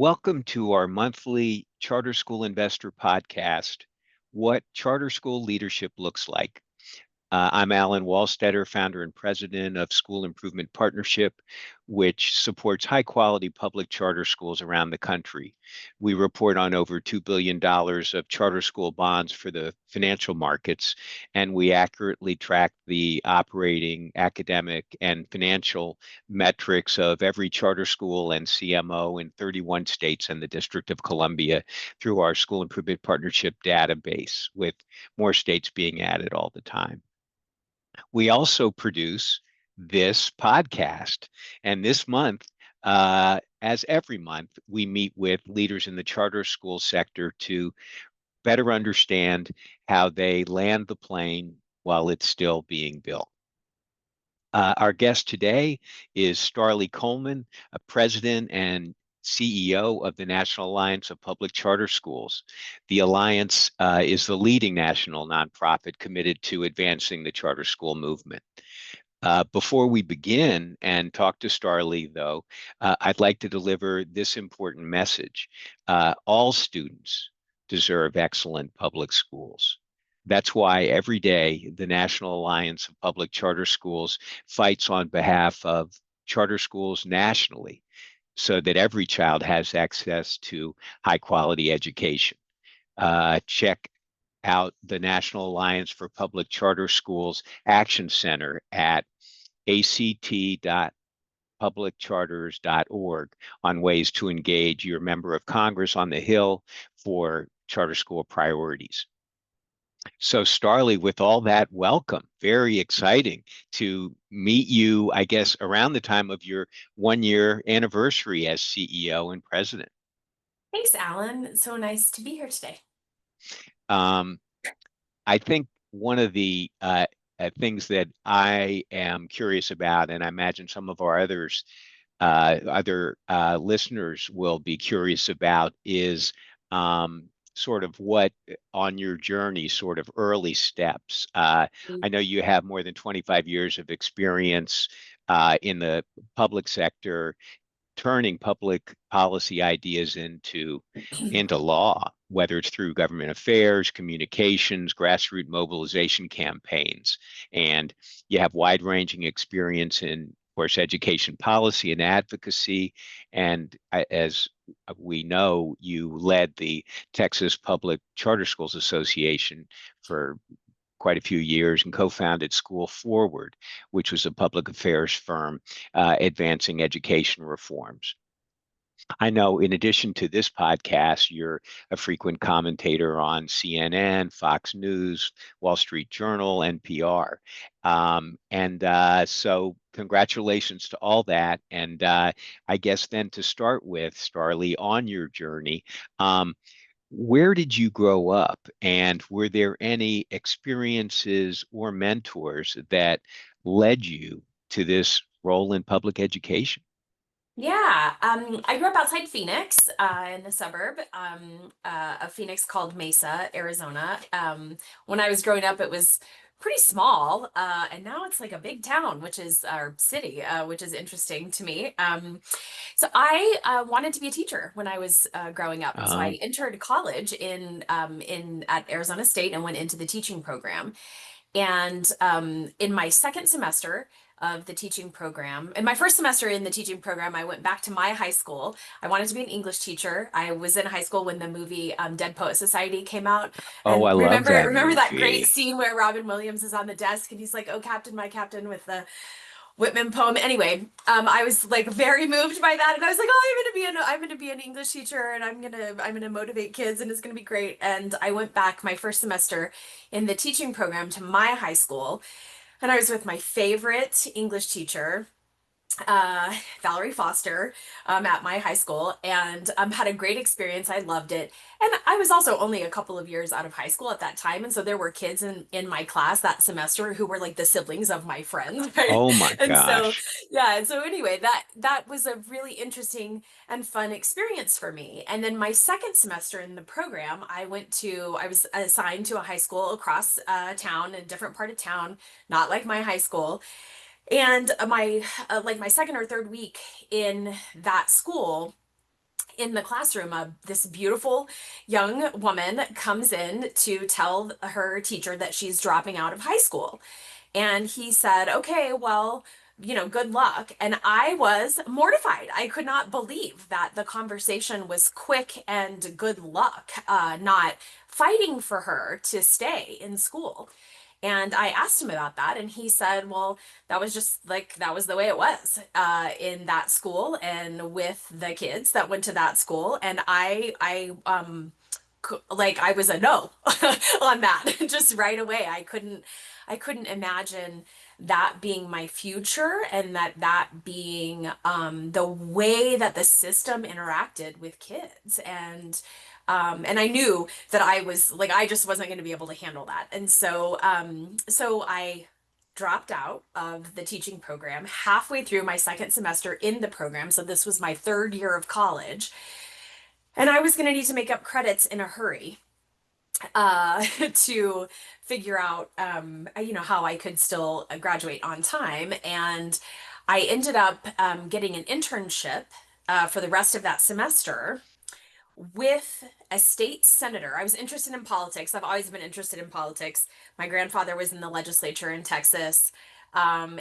Welcome to our monthly Charter School Investor podcast, What Charter School Leadership Looks Like. I'm Alan Wohlstetter, founder and president of School Improvement Partnership, which supports high quality public charter schools around the country. We report on over $2 billion of charter school bonds for the financial markets, and we accurately track the operating, academic, and financial metrics of every charter school and CMO in 31 states and the District of Columbia through our School Improvement Partnership database, with more states being added all the time. We also produce this podcast. And this month, as every month, we meet with leaders in the charter school sector to better understand how they land the plane while it's still being built. Our guest today is Starlee Coleman, a president and CEO of the National Alliance of Public Charter Schools. The Alliance is the leading national nonprofit committed to advancing the charter school movement. Before we begin and talk to Starlee, though, I'd like to deliver this important message. All students deserve excellent public schools. That's why every day the National Alliance of Public Charter Schools fights on behalf of charter schools nationally so that every child has access to high quality education. Check out the National Alliance for Public Charter Schools Action Center at act.publiccharters.org on ways to engage your member of Congress on the Hill for charter school priorities. So Starlee, with all that, welcome. Very exciting to meet you, I guess, around the time of your 1-year anniversary as CEO and president. Thanks, Alan. So nice to be here today. Um, I think one of the things that I am curious about, and I imagine some of our other listeners will be curious about, is sort of what on your journey, sort of early steps. I know you have more than 25 years of experience in the public sector, turning public policy ideas into law, whether it's through government affairs, communications, grassroots mobilization campaigns. And you have wide-ranging experience in, of course, education policy and advocacy. And as we know, you led the Texas Public Charter Schools Association for quite a few years and co-founded School Forward, which was a public affairs firm advancing education reforms. I know in addition to this podcast, you're a frequent commentator on CNN, Fox News, Wall Street Journal, NPR. So congratulations to all that. And I guess then to start with, Starlee, on your journey, where did you grow up? And were there any experiences or mentors that led you to this role in public education? Yeah, I grew up outside Phoenix, in the suburb of Phoenix called Mesa, Arizona. When I was growing up, it was pretty small, and now it's like a big town, which is our city, which is interesting to me. So I wanted to be a teacher when I was growing up, and so I entered college in at Arizona State and went into the teaching program. And in my second semester of the teaching program, in my first semester in the teaching program, I went back to my high school. I wanted to be an English teacher. I was in high school when the movie Dead Poet Society came out. Oh, I And love that remember that great movie. scene where Robin Williams is on the desk and he's like, "Oh, Captain, my Captain," with the Whitman poem. Anyway, I was like very moved by that, and I was like, "Oh, I'm gonna be an English teacher, and I'm gonna motivate kids, and it's gonna be great." And I went back my first semester in the teaching program to my high school, and I was with my favorite English teacher, Valerie Foster, at my high school, and had a great experience. I loved it. And I was also only a couple of years out of high school at that time. And so there were kids in my class that semester who were like the siblings of my friends, right? Oh my And so, gosh. yeah. And so anyway, that was a really interesting and fun experience for me. And then my second semester in the program, I was assigned to a high school across town, a different part of town, not like my high school. And my like my second or third week in that school, in the classroom, this beautiful young woman comes in to tell her teacher that she's dropping out of high school. And he said, okay, well, good luck. And I was mortified. I could not believe that the conversation was quick and good luck, not fighting for her to stay in school. And I asked him about that, and he said, well, that was just like, that was the way it was in that school and with the kids that went to that school. And like I was a no on that just right away. I couldn't imagine that being my future, and that being the way that the system interacted with kids. And I knew that I was like, I just wasn't going to be able to handle that. And so I dropped out of the teaching program halfway through my second semester in the program. So this was my third year of college. And I was going to need to make up credits in a hurry to figure out, how I could still graduate on time. And I ended up getting an internship for the rest of that semester with a state senator. I was interested in politics. I've always been interested in politics. My grandfather was in the legislature in Texas. And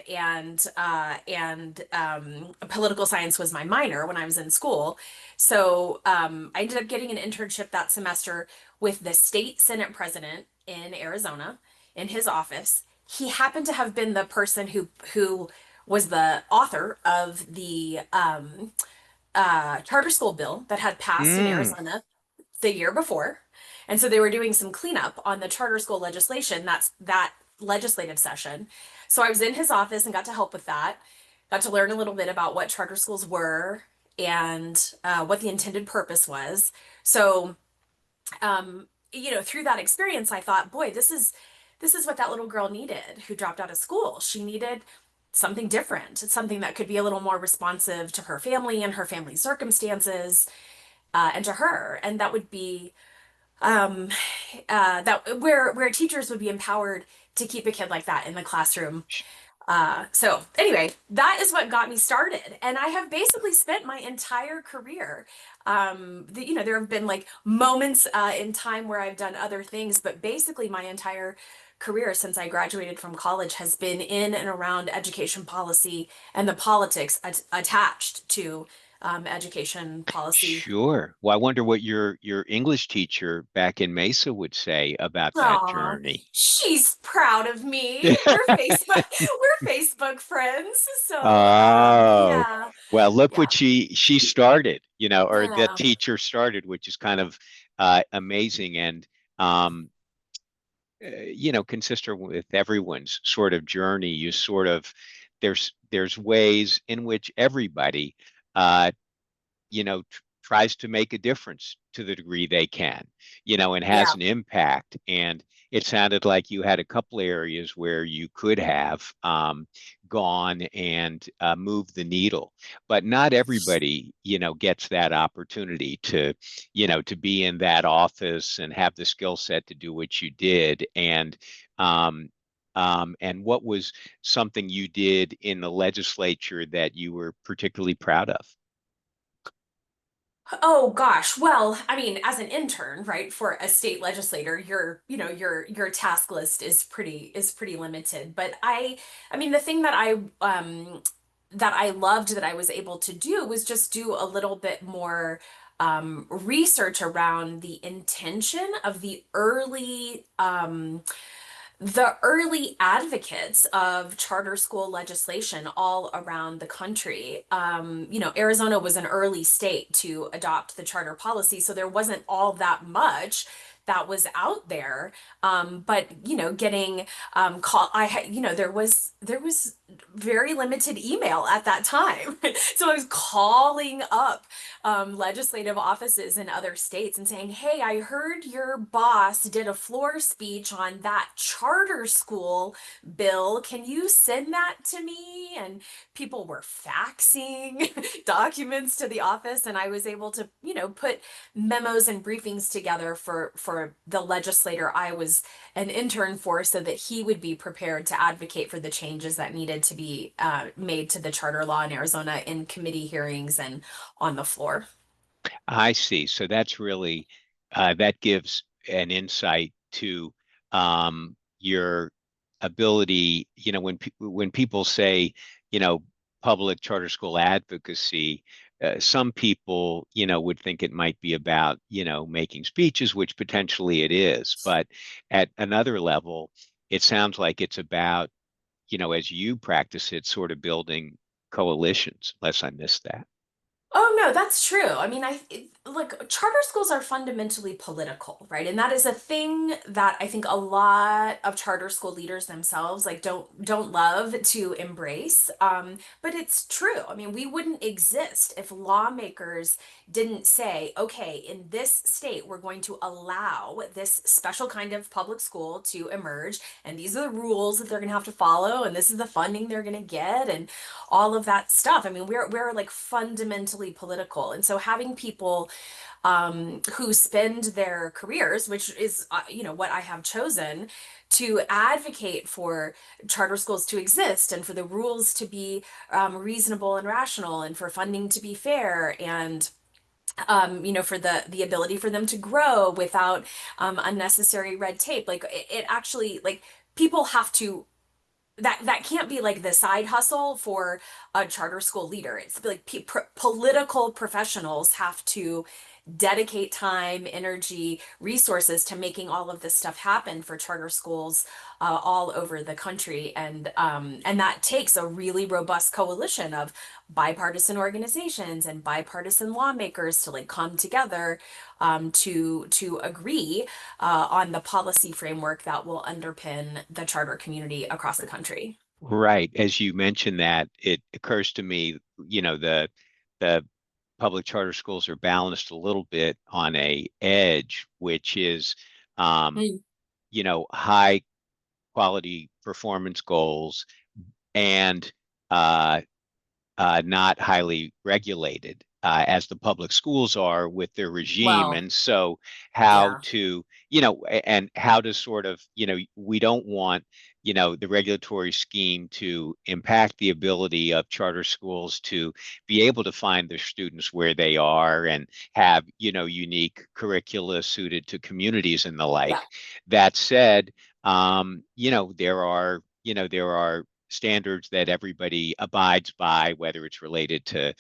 political science was my minor when I was in school. So I ended up getting an internship that semester with the state Senate president in Arizona in his office. He happened to have been the person who was the author of the charter school bill that had passed in Mm, Arizona the year before. And so they were doing some cleanup on the charter school legislation, that's that legislative session. So I was in his office and got to help with that. Got to learn a little bit about what charter schools were and what the intended purpose was. So through that experience, I thought, boy, this is what that little girl needed who dropped out of school. She needed something different. It's something that could be a little more responsive to her family and her family's circumstances, and to her. And that would be um, that where teachers would be empowered to keep a kid like that in the classroom. sh- So anyway, that is what got me started, and I have basically spent my entire career. There have been like moments in time where I've done other things, but basically my entire career since I graduated from college has been in and around education policy and the politics attached to education policy. sure. Well, I wonder what your English teacher back in Mesa would say about that Aw, journey. she's proud of me. We're Facebook friends. So, Oh, yeah. well, look Yeah. what she started, or I that know. teacher started, which is kind of amazing and consistent with everyone's sort of journey. You sort of there's ways in which everybody uh, tries to make a difference to the degree they can, and has Yeah. an impact. And it sounded like you had a couple areas where you could have gone and moved the needle, but not everybody, gets that opportunity to be in that office and have the skill set to do what you did. And what was something you did in the legislature that you were particularly proud of? Oh gosh. Well, I mean, as an intern, right, for a state legislator, your task list is pretty limited. But I mean, the thing that I loved that I was able to do was just do a little bit more research around the intention of the early advocates of charter school legislation all around the country. Arizona was an early state to adopt the charter policy, so there wasn't all that much that was out there. But getting call, there was very limited email at that time, so I was calling up legislative offices in other states and saying, hey, I heard your boss did a floor speech on that charter school bill. Can you send that to me? And people were faxing documents to the office, and I was able to, put memos and briefings together for the legislator I was an intern for so that he would be prepared to advocate for the changes that needed to be made to the charter law in Arizona in committee hearings and on the floor. I see. So that's really that gives an insight to your ability. When people say, you know, public charter school advocacy, some people, would think it might be about, making speeches, which potentially it is. But at another level, it sounds like it's about, as you practice it, sort of building coalitions, unless I missed that. Oh no, that's true. I mean, look, charter schools are fundamentally political, right? And that is a thing that I think a lot of charter school leaders themselves like don't love to embrace. But it's true. I mean, we wouldn't exist if lawmakers didn't say, okay, in this state, we're going to allow this special kind of public school to emerge, and these are the rules that they're going to have to follow, and this is the funding they're going to get, and all of that stuff. I mean, we're like fundamentally political, and so having people who spend their careers, which is what I have chosen, to advocate for charter schools to exist and for the rules to be reasonable and rational, and for funding to be fair, and for the ability for them to grow without unnecessary red tape. Like it actually like people have to that can't be like the side hustle for a charter school leader. It's like political professionals have to dedicate time, energy, resources to making all of this stuff happen for charter schools all over the country, and that takes a really robust coalition of bipartisan organizations and bipartisan lawmakers to like come together to agree on the policy framework that will underpin the charter community across the country. Right. As you mentioned that, it occurs to me, the public charter schools are balanced a little bit on a edge, which is, um, Mm. high quality performance goals and uh, not highly regulated, as the public schools are with their regime. Well, And so, how yeah, to, and how to sort of, we don't want, the regulatory scheme to impact the ability of charter schools to be able to find their students where they are and have, unique curricula suited to communities and the yeah, like. That said, there are standards that everybody abides by, whether it's related to,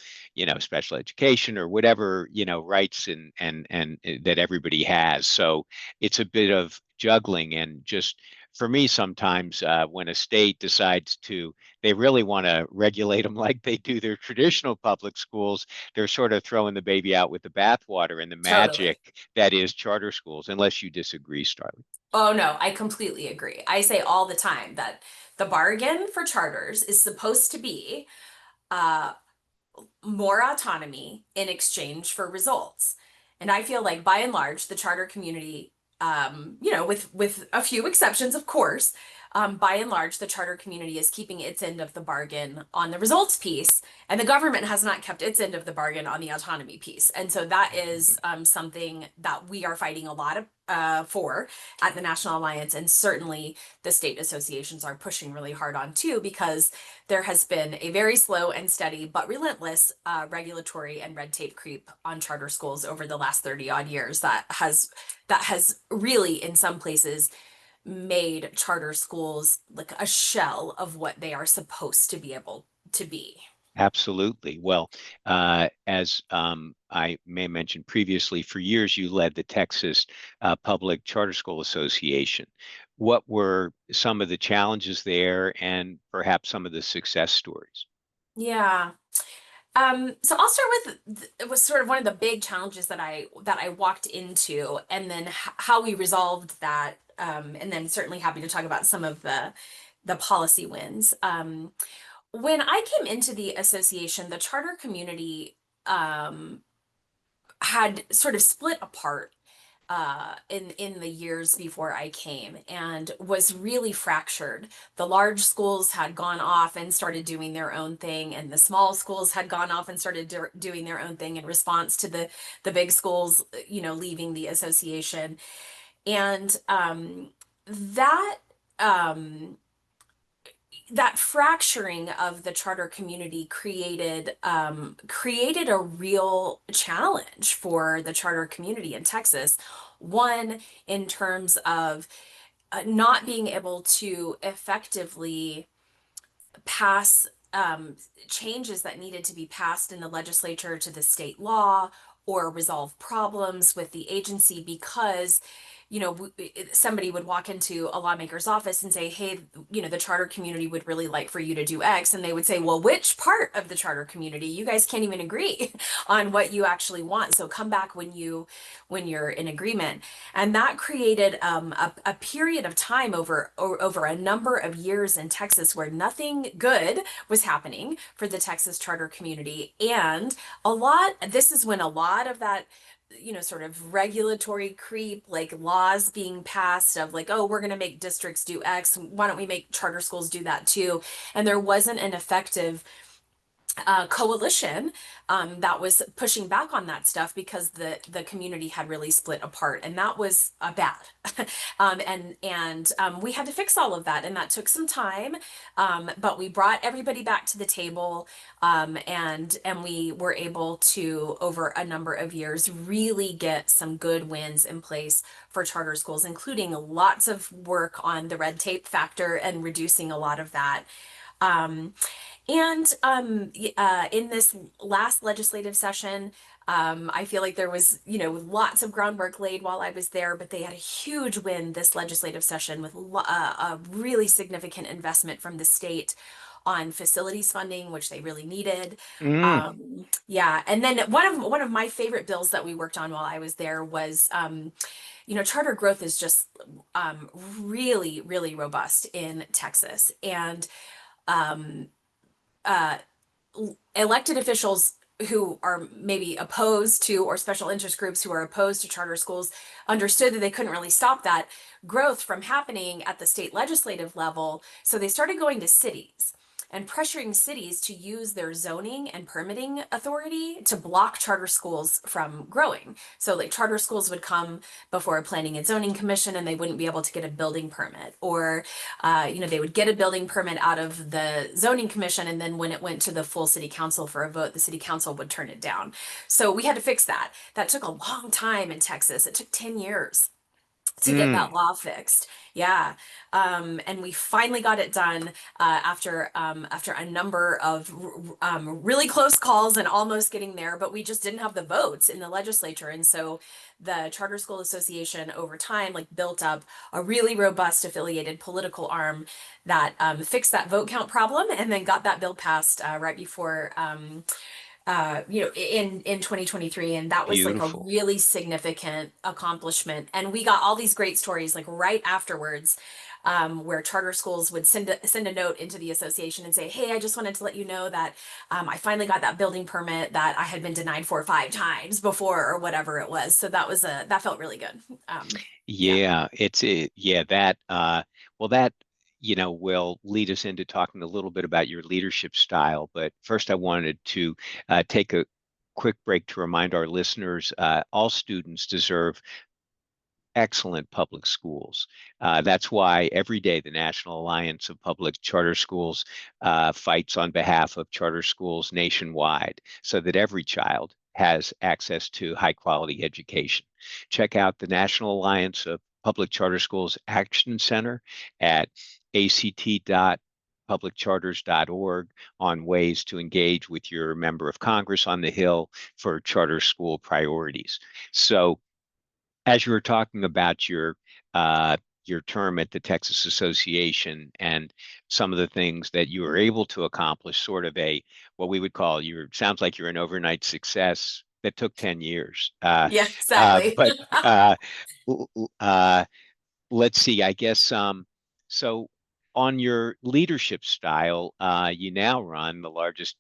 special education or whatever, rights and that everybody has. So it's a bit of juggling. And just for me, sometimes when a state decides to, they really want to regulate them like they do their traditional public schools, they're sort of throwing the baby out with the bathwater and the magic totally. that is charter schools, unless you disagree, Starlee. Oh no, I completely agree. I say all the time that the bargain for charters is supposed to be uh, more autonomy in exchange for results. And I feel like by and large, the charter community, with a few exceptions, of course, by and large, the charter community is keeping its end of the bargain on the results piece, and the government has not kept its end of the bargain on the autonomy piece. And so that is something that we are fighting a lot of, for at the National Alliance, and certainly the state associations are pushing really hard on too, because there has been a very slow and steady but relentless regulatory and red tape creep on charter schools over the last 30 odd years that has really in some places made charter schools like a shell of what they are supposed to be able to be. Absolutely. Well, as I may have mentioned previously, for years you led the Texas Public Charter School Association. What were some of the challenges there and perhaps some of the success stories? Yeah. So I'll start with it was sort of one of the big challenges that I walked into, and then how we resolved that, and then certainly happy to talk about some of the policy wins. When I came into the association, the charter community had sort of split apart in the years before I came, and was really fractured. The large schools had gone off and started doing their own thing, and the small schools had gone off and started doing their own thing in response to the big schools, leaving the association. And that um, that fracturing of the charter community created a real challenge for the charter community in Texas. One, in terms of not being able to effectively pass changes that needed to be passed in the legislature to the state law or resolve problems with the agency because somebody would walk into a lawmaker's office and say, hey, the charter community would really like for you to do X. And they would say, well, which part of the charter community? You guys can't even agree on what you actually want. So come back when you're in agreement. And that created a period of time over a number of years in Texas where nothing good was happening for the Texas charter community. And this is when a lot of that sort of regulatory creep, like laws being passed of like, oh, we're going to make districts do X. Why don't we make charter schools do that too? And there wasn't an effective coalition that was pushing back on that stuff because the community had really split apart, and that was bad. We had to fix all of that, and that took some time. But we brought everybody back to the table, and we were able to, over a number of years, really get some good wins in place for charter schools, including lots of work on the red tape factor and reducing a lot of that. Um, in this last legislative session, I feel like there was, lots of groundwork laid while I was there, but they had a huge win this legislative session with a really significant investment from the state on facilities funding, which they really needed. Mm. Yeah, and then one of my favorite bills that we worked on while I was there was, charter growth is just really, really robust in Texas, and um, uh, elected officials who are maybe opposed to, or special interest groups who are opposed to charter schools, understood that they couldn't really stop that growth from happening at the state legislative level. So they started going to cities and pressuring cities to use their zoning and permitting authority to block charter schools from growing. So like charter schools would come before a planning and zoning commission and they wouldn't be able to get a building permit, or they would get a building permit out of the zoning commission, and then when it went to the full city council for a vote, the city council would turn it down. So we had to fix that. That took a long time in Texas. It took 10 years to get that Mm. law fixed. Yeah. And we finally got it done after a number of really close calls and almost getting there, but we just didn't have the votes in the legislature. And so the Charter School Association over time like built up a really robust affiliated political arm that fixed that vote count problem and then got that bill passed right before in 2023, and that was like a Beautiful. really significant accomplishment. And we got all these great stories like right afterwards, where charter schools would send a note into the association and say, "Hey, I just wanted to let you know that I finally got that building permit that I had been denied for 5 times before, or whatever it was." So that felt really good. Yeah. Yeah, yeah, that well that will lead us into talking a little bit about your leadership style. But first I wanted to take a quick break to remind our listeners all students deserve excellent public schools. That's why every day the National Alliance of Public Charter Schools fights on behalf of charter schools nationwide so that every child has access to high quality education. Check out the National Alliance of Public Charter Schools Action Center at act.publiccharters.org on ways to engage with your member of Congress on the Hill for charter school priorities. So as you were talking about your term at the Texas Association and some of the things that you were able to accomplish, sort of a what we would call your sounds like you're an overnight success that took 10 years. Yeah, exactly. But uh, uh, let's see, I guess so on your leadership style, you now run the largest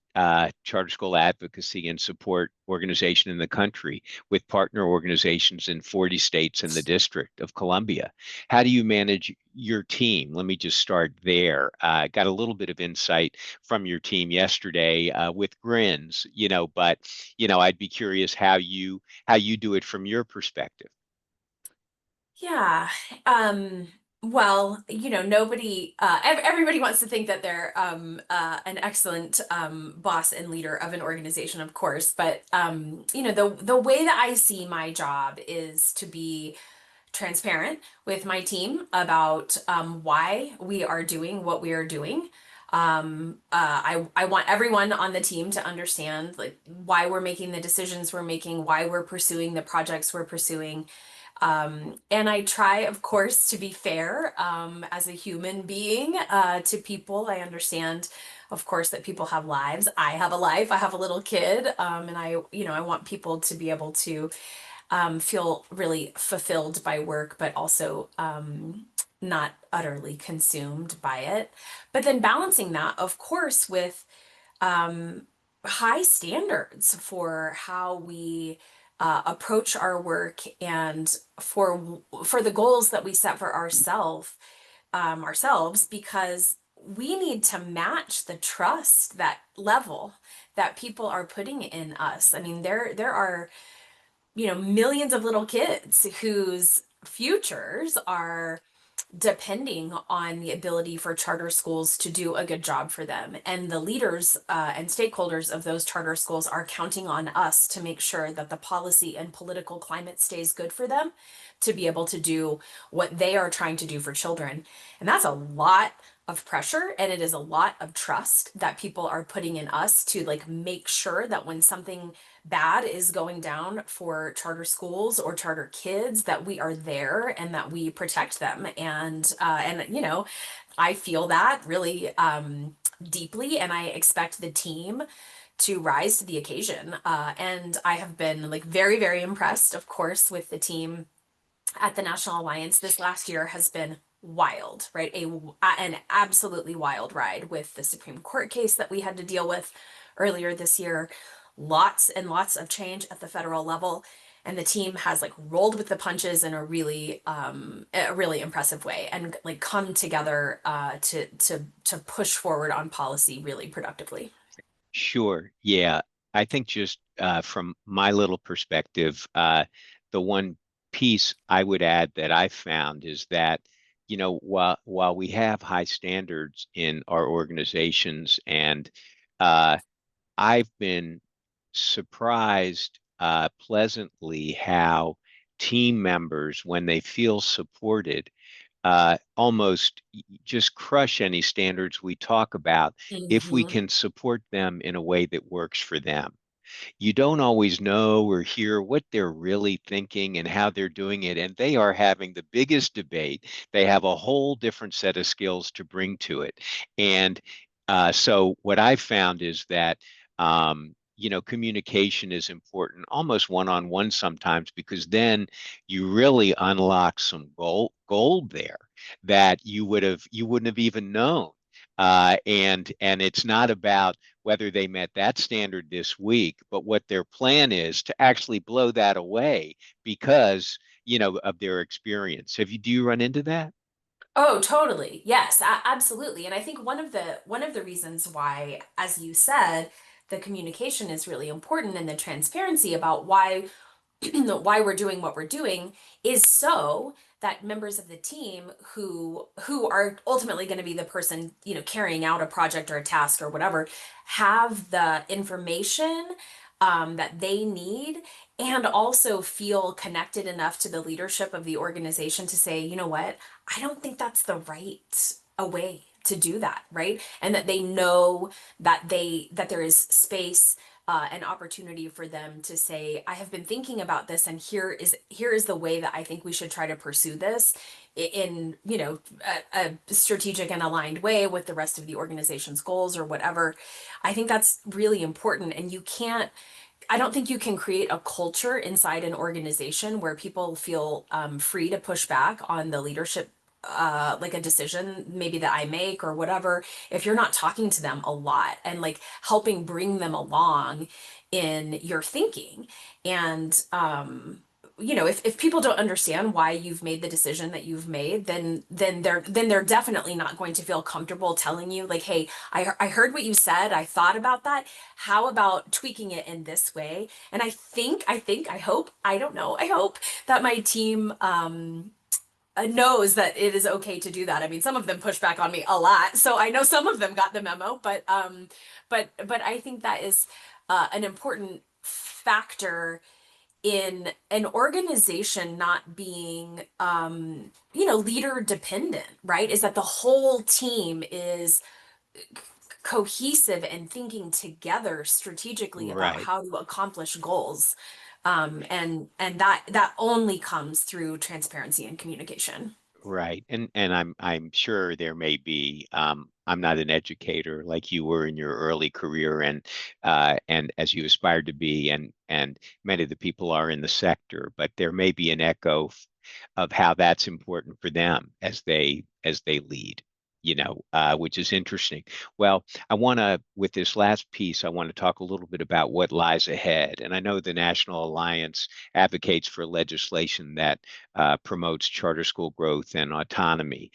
charter school advocacy and support organization in the country with partner organizations in 40 states in the District of Columbia. How do you manage your team? Let me just start there. Got a little bit of insight from your team yesterday with grins, but I'd be curious how you do it from your perspective. Yeah. Um, Well, nobody, everybody wants to think that they're an excellent boss and leader of an organization, of course. But the way that I see my job is to be transparent with my team about why we are doing what we are doing. I want everyone on the team to understand like why we're making the decisions we're making, why we're pursuing the projects we're pursuing. And I try, of course, to be fair as a human being to people. I understand, of course, that people have lives. I have a life. I have a little kid, and I want people to be able to feel really fulfilled by work, but also not utterly consumed by it. But then balancing that, of course, with um, high standards for how we approach our work and for the goals that we set for ourselves, because we need to match the trust that level that people are putting in us. I mean, there are millions of little kids whose futures are depending on the ability for charter schools to do a good job for them. And the leaders and stakeholders of those charter schools are counting on us to make sure that the policy and political climate stays good for them to be able to do what they are trying to do for children. And that's a lot of pressure, and it is a lot of trust that people are putting in us to like make sure that when something bad is going down for charter schools or charter kids, that we are there and that we protect them. And I feel that really deeply, and I expect the team to rise to the occasion. And I have been like very, very impressed, of course, with the team at the National Alliance. This last year has been wild, right? An absolutely wild ride with the Supreme Court case that we had to deal with earlier this year. Lots and lots of change at the federal level, and the team has like rolled with the punches in a really impressive way, and like come together to push forward on policy really productively. Sure. Yeah. I think just from my little perspective, the one piece I would add that I found is that, while we have high standards in our organizations, and uh, I've been surprised pleasantly how team members, when they feel supported, almost just crush any standards we talk about if we Hmm. can support them in a way that works for them. You don't always know or hear what they're really thinking and how they're doing it. And they are having the biggest debate. They have a whole different set of skills to bring to it. And so what I've found is that, communication is important, almost one-on-one sometimes, because then you really unlock some gold there that you wouldn't have even known. And it's not about whether they met that standard this week, but what their plan is to actually blow that away because, of their experience. Do you run into that? Oh, totally. Yes, absolutely. And I think one of the reasons why, as you said, the communication is really important and the transparency about why we're doing what we're doing is so that members of the team who are ultimately going to be the person, carrying out a project or a task or whatever, have the information that they need, and also feel connected enough to the leadership of the organization to say, you know what, I don't think that's the right a way to do that, right? And that they know that there is space an opportunity for them to say, I have been thinking about this, and here is the way that I think we should try to pursue this in a strategic and aligned way with the rest of the organization's goals or whatever. I think that's really important, and I don't think you can create a culture inside an organization where people feel free to push back on the leadership, like a decision maybe that I make or whatever, if you're not talking to them a lot and like helping bring them along in your thinking. And if people don't understand why you've made the decision that you've made, then they're definitely not going to feel comfortable telling you like, hey, I heard what you said, I thought about that, how about tweaking it in this way? And I hope, I don't know, I hope that my team knows that it is okay to do that. I mean, some of them push back on me a lot, so I know some of them got the memo, but I think that is an important factor in an organization not being leader dependent, right? Is that the whole team is cohesive and thinking together strategically about Right. how to accomplish goals. And that only comes through transparency and communication. Right. And I'm sure there may be I'm not an educator like you were in your early career and as you aspired to be and many of the people are in the sector, but there may be an echo of how that's important for them as they lead, which is interesting. Well, I want to, with this last piece, I want to talk a little bit about what lies ahead. And I know the National Alliance advocates for legislation that promotes charter school growth and autonomy.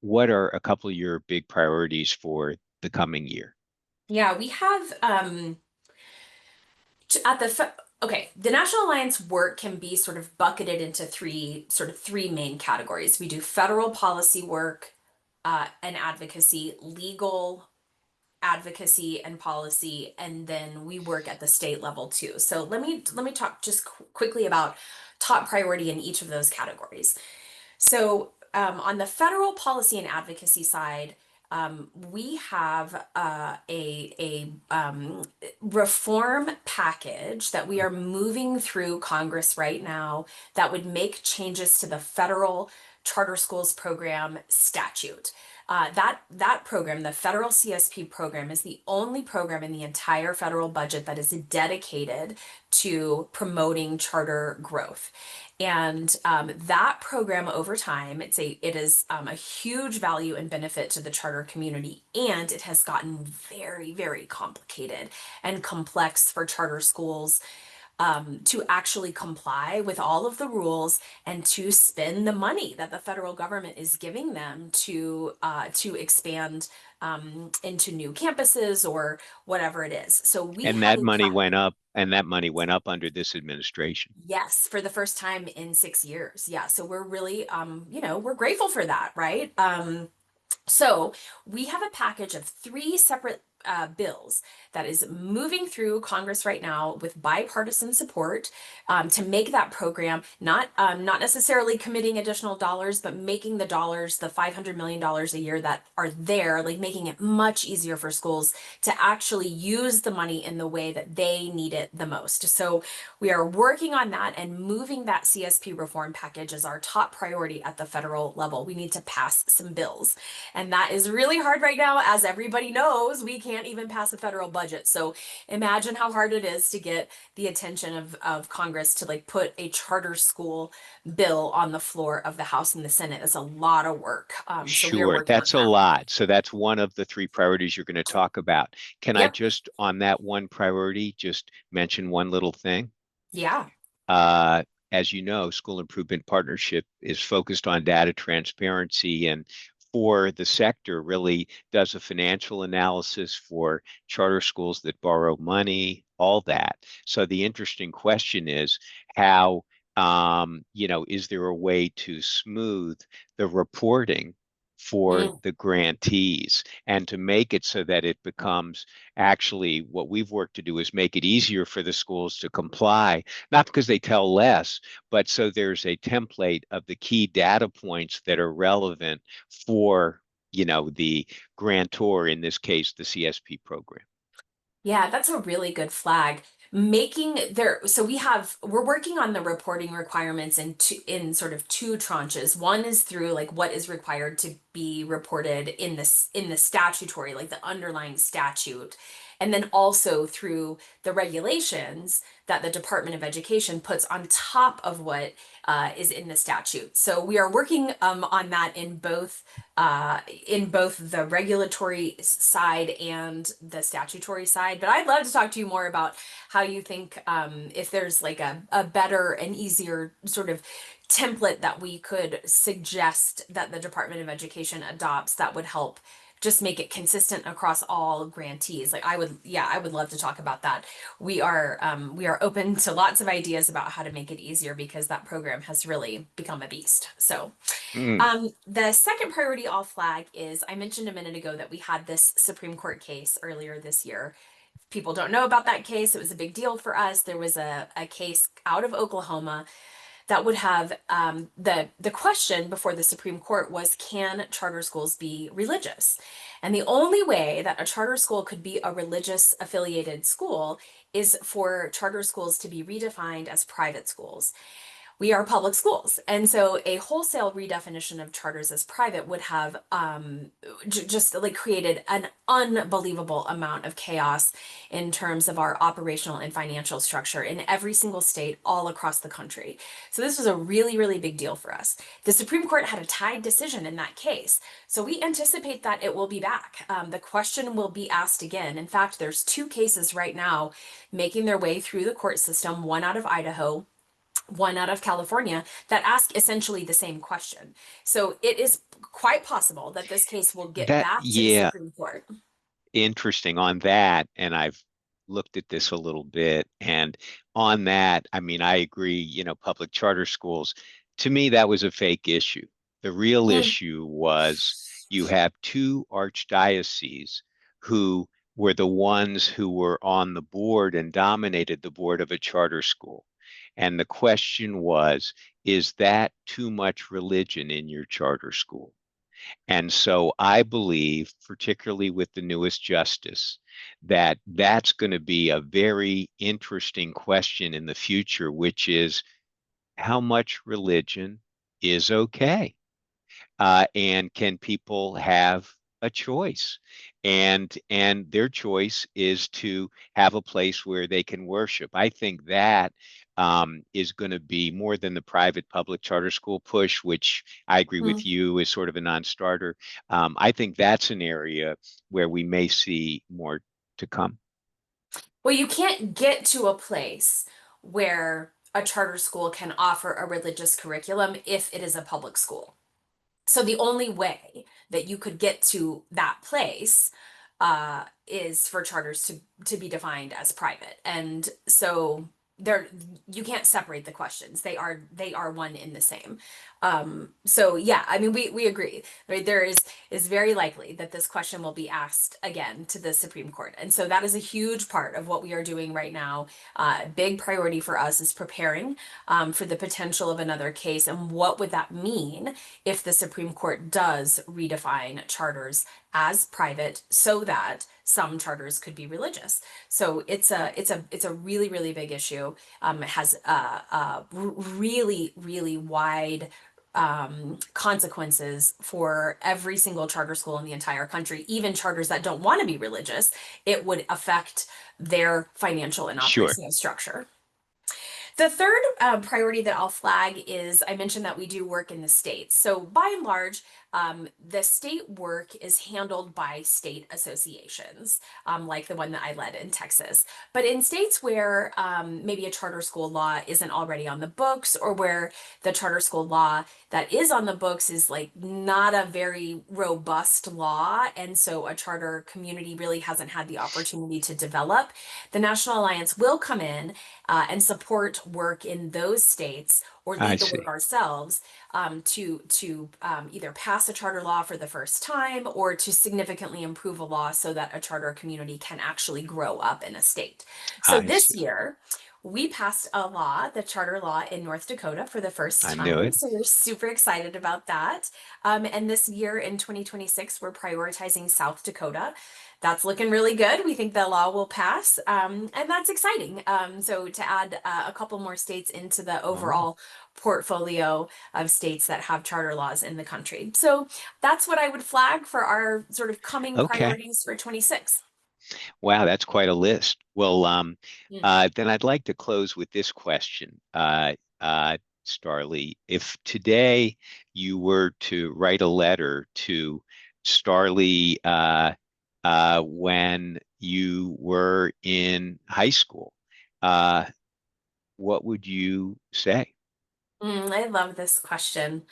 What are a couple of your big priorities for the coming year? Yeah, we have at okay, the National Alliance work can be sort of bucketed into three main categories. We do federal policy work, and advocacy, legal advocacy and policy, and then we work at the state level too. So let me talk just quickly about top priority in each of those categories. So, on the federal policy and advocacy side, we have a reform package that we are moving through Congress right now that would make changes to the federal charter schools program statute. That program, the federal CSP program, is the only program in the entire federal budget that is dedicated to promoting charter growth. And that program over time, it is a huge value and benefit to the charter community, and it has gotten very, very complicated and complex for charter schools to actually comply with all of the rules and to spend the money that the federal government is giving them to expand into new campuses or whatever it is. So we And have that a money went up, and that money went up under this administration. Yes, for the first time in 6 years. Yeah, so we're really, we're grateful for that, right? So we have a package of three separate bills that is moving through Congress right now with bipartisan support to make that program not necessarily committing additional dollars, but making the dollars, the $500 million a year that are there, like making it much easier for schools to actually use the money in the way that they need it the most. So we are working on that and moving that CSP reform package as our top priority at the federal level. We need to pass some bills. And that is really hard right now. As everybody knows, we can't even pass a federal budget. So imagine how hard it is to get the attention of Congress to like put a charter school bill on the floor of the House and the Senate. It's a lot of work. So we are Sure, working on that's a that. lot. So that's one of the three priorities you're going to talk about. Can I Yep. just, on that one priority, just mention one little thing? Yeah. Uh, as you know, School Improvement Partnership is focused on data transparency and for the sector really does a financial analysis for charter schools that borrow money, all that. So the interesting question is how, is there a way to smooth the reporting for Mm. the grantees and to make it so that it becomes actually what we've worked to do is make it easier for the schools to comply, not because they tell less, but so there's a template of the key data points that are relevant for, the grantor, in this case, the CSP program. Yeah, that's a really good flag. Making there, so we're working on the reporting requirements in sort of two tranches. One is through like what is required to be reported in the statutory, like the underlying statute, and then also through the regulations that the Department of Education puts on top of what is in the statute. So we are working on that in both the regulatory side and the statutory side. But I'd love to talk to you more about how you think if there's like a better and easier sort of template that we could suggest that the Department of Education adopts that would help just make it consistent across all grantees. Like I would, yeah, I would love to talk about that. We are open to lots of ideas about how to make it easier because that program has really become a beast. So Mm. the second priority I'll flag is I mentioned a minute ago that we had this Supreme Court case earlier this year. People don't know about that case. It was a big deal for us. There was a case out of Oklahoma that would have the question before the Supreme Court was, can charter schools be religious? And the only way that a charter school could be a religious affiliated school is for charter schools to be redefined as private schools. We are public schools. And so a wholesale redefinition of charters as private would have just like created an unbelievable amount of chaos in terms of our operational and financial structure in every single state all across the country. So this was a really, really big deal for us. The Supreme Court had a tied decision in that case. So we anticipate that it will be back. The question will be asked again. In fact, there's two cases right now making their way through the court system, one out of Idaho, one out of California, that ask essentially the same question. So it is quite possible that this case will get That, back to the yeah, Supreme Court. interesting on that. And I've looked at this a little bit. And on that, I mean, I agree, public charter schools, to me, that was a fake issue. The real Mm, issue was you have two archdioceses who were the ones who were on the board and dominated the board of a charter school. And the question was, is that too much religion in your charter school? And so I believe, particularly with the newest justice, that that's going to be a very interesting question in the future, which is how much religion is okay? And can people have a choice? And their choice is to have a place where they can worship. I think that is going to be more than the private public charter school push, which I agree with mm. you is sort of a non-starter. I think that's an area where we may see more to come. Well, you can't get to a place where a charter school can offer a religious curriculum if it is a public school. So the only way that you could get to that place is for charters to be defined as private. And so there you can't separate the questions. They are one in the same. So yeah, I mean we agree. Right? There is very likely that this question will be asked again to the Supreme Court. And so that is a huge part of what we are doing right now. Big priority for us is preparing for the potential of another case and what would that mean if the Supreme Court does redefine charters as private so that some charters could be religious. So it's a really really big issue. It has really really wide consequences for every single charter school in the entire country, even charters that don't want to be religious. It would affect their financial and Sure. operational structure. The third priority that I'll flag is I mentioned that we do work in the states. So by and large, the state work is handled by state associations, like the one that I led in Texas. But in states where maybe a charter school law isn't already on the books, or where the charter school law that is on the books is like not a very robust law, and so a charter community really hasn't had the opportunity to develop, the National Alliance will come in and support work in those states or I lead the work see. ourselves to either pass a charter law for the first time or to significantly improve a law so that a charter community can actually grow up in a state. So I this see. year, we passed a law, the charter law in North Dakota for the first I knew time. it. So we're super excited about that. And this year in 2026, we're prioritizing South Dakota. That's looking really good. We think the law will pass, and that's exciting. So to add a couple more states into the Oh, overall portfolio of states that have charter laws in the country. So that's what I would flag for our sort of coming okay. priorities for 26. Wow, that's quite a list. Well, Mm. then I'd like to close with this question, Starlee. If today you were to write a letter to Starlee when you were in high school, uh, what would you say? I love this question.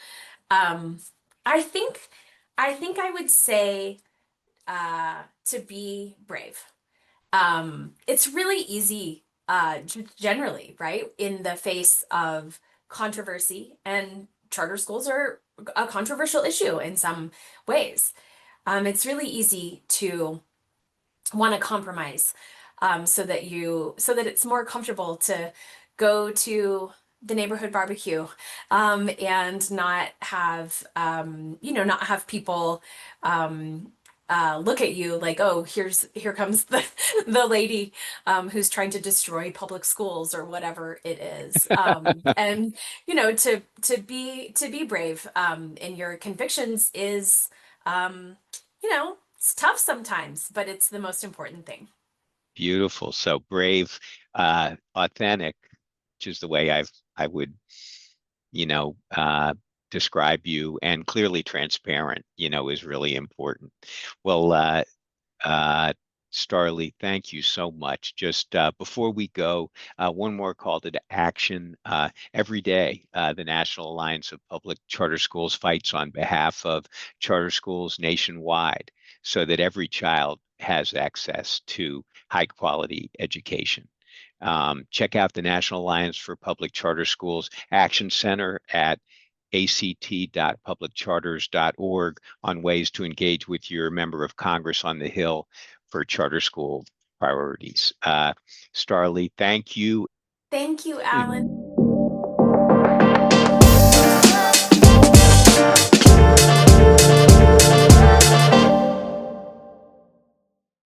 Um, I think I would say to be brave. It's really easy, generally, right? In the face of controversy, and charter schools are a controversial issue in some ways. It's really easy to want to compromise, so that it's more comfortable to go to the neighborhood barbecue, and not have not have people look at you like, oh, here comes the lady who's trying to destroy public schools or whatever it is. And to be brave in your convictions is, it's tough sometimes, but it's the most important thing. Beautiful. So brave, authentic, which is the way I would, you know, describe you, and clearly transparent, is really important. Well, uh, Starlee, thank you so much. Just before we go, one more call to action. Every day, the National Alliance of Public Charter Schools fights on behalf of charter schools nationwide so that every child has access to high quality education. Check out the National Alliance for Public Charter Schools Action Center at act.publiccharters.org on ways to engage with your member of Congress on the Hill for charter school priorities. Starlee, thank you. Thank you, Alan.